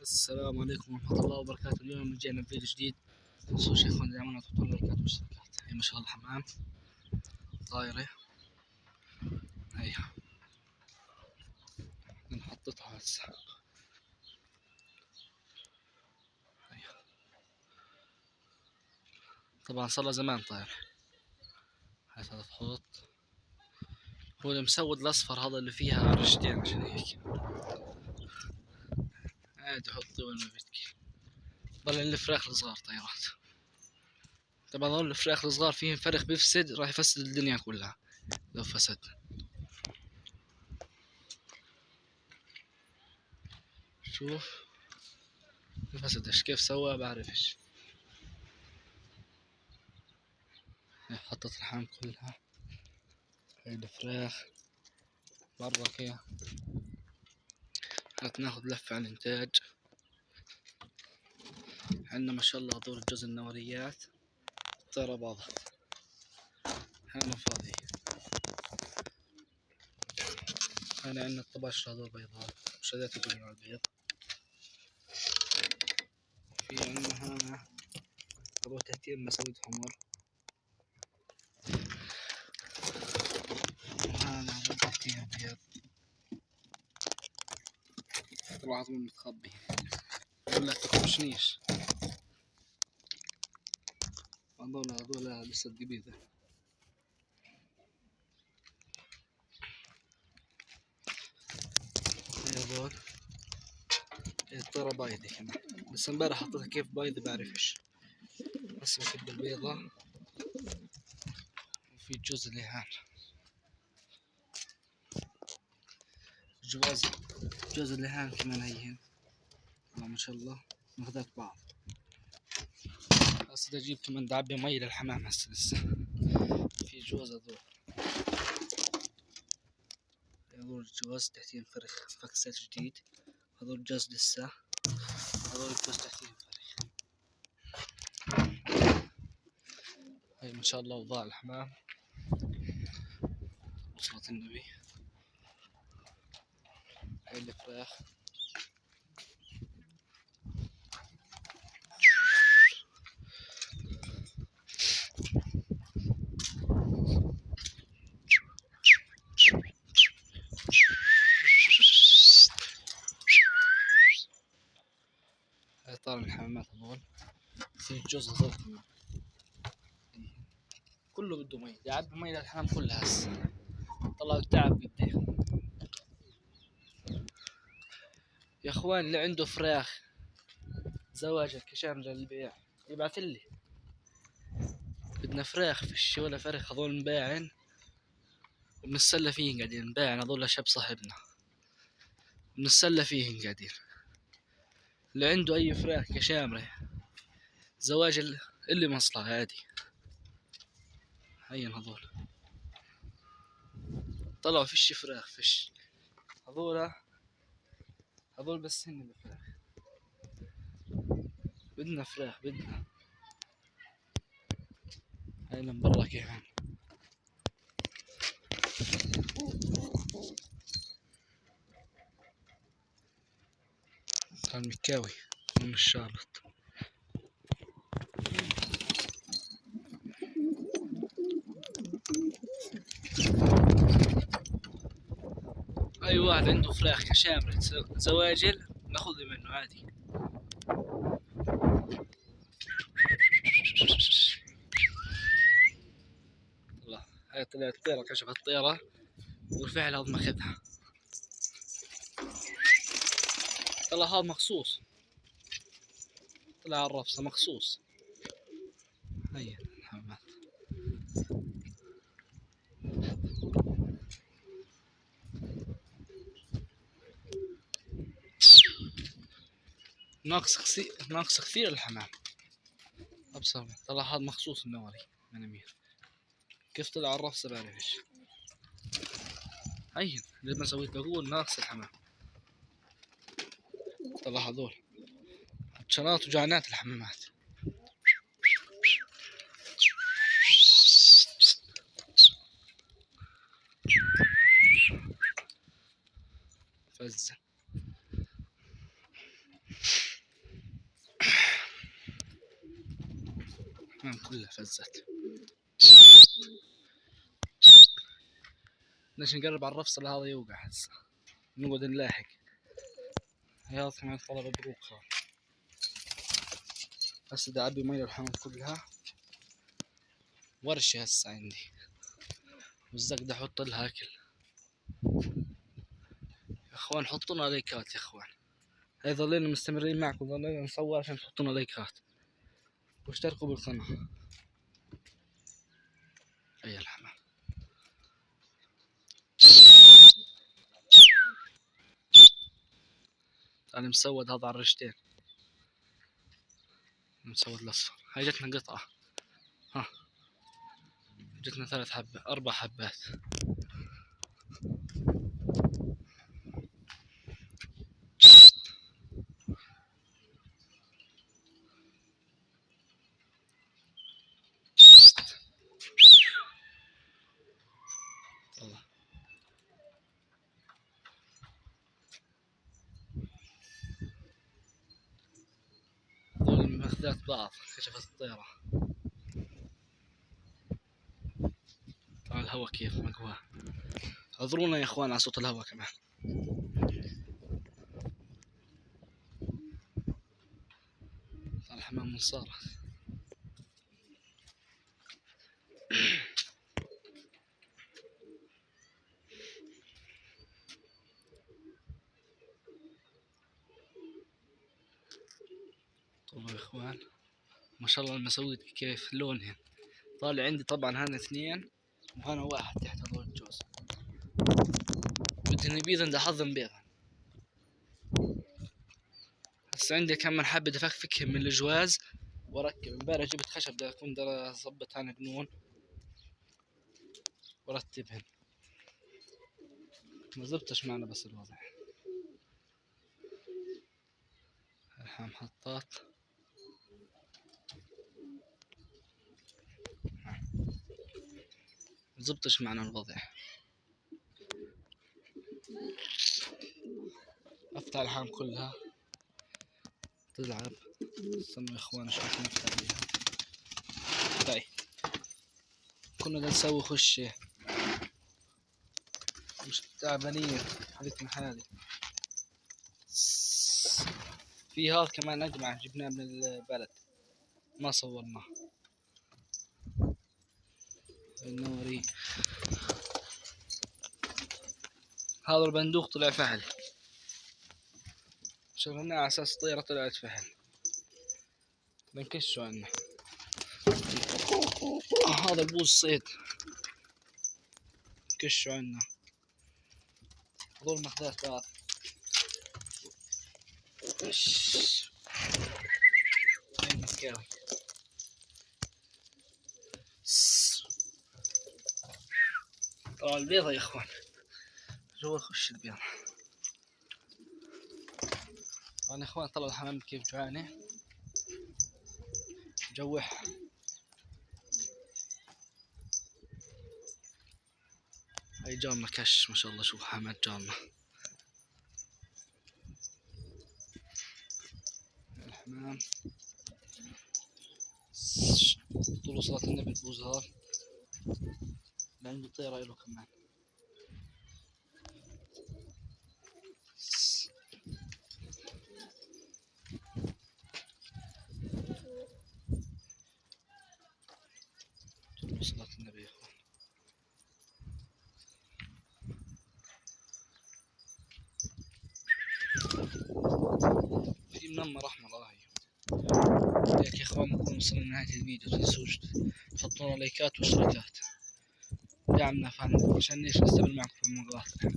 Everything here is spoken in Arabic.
السلام عليكم ورحمة الله وبركاته. اليوم رجعنا بفيديو جديد. متنسوش يا اخوان دعمونا وتحطوا اللايكات والاشتراكات. هي ما شاء الله الحمام طايرة، هي نحطتها هسه. هي طبعا صار لها زمان طايرة. هاي هذا الحوض، هو المسود الاصفر هذا اللي فيها رشتين عشان هيك عادي حطي وين ما بدك. ضل الفراخ الصغار طيارات. طبعا هذول الفراخ الصغار فيهم فرخ بيفسد راح يفسد الدنيا كلها لو فسد. شوف فسدش كيف سوى بعرفش. حطت الحام كلها. هاي الفراخ برا كده. ناخذ لفة على الإنتاج. عندنا ما شاء الله هذول الجوز النوريات طيرة بعضها. هنا فاضي. هنا عندنا الطباشر هذول بيضات مشادات يجون على البيض. في عندنا هنا هذول تحتين مسويد حمر. وهنا هذول تحتين بيض. طلع عظم متخبي. يقول لك تخشنيش. هذول لسه الجبيدة. هذول الطيرة بايضة كمان، بس امبارح حطيتها كيف بايضة بعرفش. بس بكب البيضة. وفي جوز اللي جوز اللحام كمان هيهن. ما شاء الله ماخذات بعض. هسه بدي اجيب كمان دعبي مي للحمام. هسه لسه في جوز هذول الجوز تحتين فرخ فكسات جديد. هذول جوز لسه. هذول الجوز تحتين فرخ. هاي ما شاء الله وضاع الحمام وصلاة النبي. هاي الفراخ. هاي طالع الحمامات هذول. في الجوز هذول كمان كله بده مي. بدي اعبي مي للحمام كلها هسه. طلع التعب بدي. يا اخوان اللي عنده فراخ زواجة كشام للبيع يبعثلي. بدنا فراخ فيش ولا فرخ. هذول مباعن وبنتسلى فيهن قاعدين. مباعن هذول شاب صاحبنا بنتسلى فيهن قاعدين. اللي عنده اي فراخ كشامرة زواج اللي مصلحة عادي. هين هذول طلعوا فيش فراخ فيش. هذول بس هن الفراخ. بدنا فراخ بدنا. هاي من برا كمان. كان مكاوي من الشارط. اي واحد عنده فراخ كشامرة زواجل ناخذ منه عادي. والله هاي طلعت طيرة. كشفت الطيرة والفعل هذا ماخذها. طلع هذا مخصوص. طلع على الرفصة مخصوص. هي الحمامات ناقص كثير الحمام. أبصر طلع هذا مخصوص النواري من أمير. كيف طلع على الرفصة بعرفش. هين لما سويت بقول ناقص الحمام. طلع هذول شنات وجعنات الحمامات. فزة الحمام كلها فزت. ليش نقرب على الرفص هذا يوقع هسه، نقعد نلاحق. هذا كمان طلب بروك هسه دا أبي مي الحمام كلها. ورشة هسه عندي والزق دا أحط لها أكل. يا إخوان حطونا لايكات يا إخوان، هاي ظلينا مستمرين معكم، ظلينا نصور عشان تحطونا لايكات واشتركوا بالقناة. أي الحمام أنا مسود هذا على الرشتين، مسود الأصفر. هاي جتنا قطعة، ها جتنا 3 حبة 4 حبات. الله هذول ماخذات بعض، كشفت الطيرة. طبعا الهواء كيف مقواه، اعذرونا يا اخوان على صوت الهواء كمان. الحمام منصارة. طبعا يا اخوان ما شاء الله المساويد كيف لونهن طالع عندي. طبعا هنا 2 وهنا 1 تحت هذول الجوز، بدهن بيضن دا حظن بيضن. هسه عندي كم حبة افكفكهم من الجواز واركب. امبارح جبت خشب دا اكون دا اظبط هنا قنون ورتبهن، ما زبطش معنا بس الوضع. الحام حطات زبطش معنا الوضع. افتح الحام كلها تلعب. استنوا يا اخوان شوف نفتح عليها. طيب كنا بدنا نسوي خشة مش تعبانين حالتنا هذه. في هذا كمان اجمع جبناه من البلد ما صورناه. النوري هذا البندوق طلع فحل، شغلناه على اساس طيرة طلعت فحل بنكشه عنا. هذا البوز صيد نكشه عنا. هذول مخدات بعض. هاي مكاوي طبعا البيضة يا اخوان جوا خش البيضة. طبعا يا اخوان طلع الحمام كيف جوعانة جوح. هاي جارنا كش ما شاء الله. شوف حماد جارنا الحمام طول صلاة النبي. البوز هذا عنده طيرة له كمان. طول صلاة النبي يا اخوان. في منمر احمر هاي. هيك يا اخوان نكون وصلنا لنهاية الفيديو. متنسوش تحطونا لايكات واشتراكات دعمنا فهم عشان ليش نستمر معكم في المقاطع.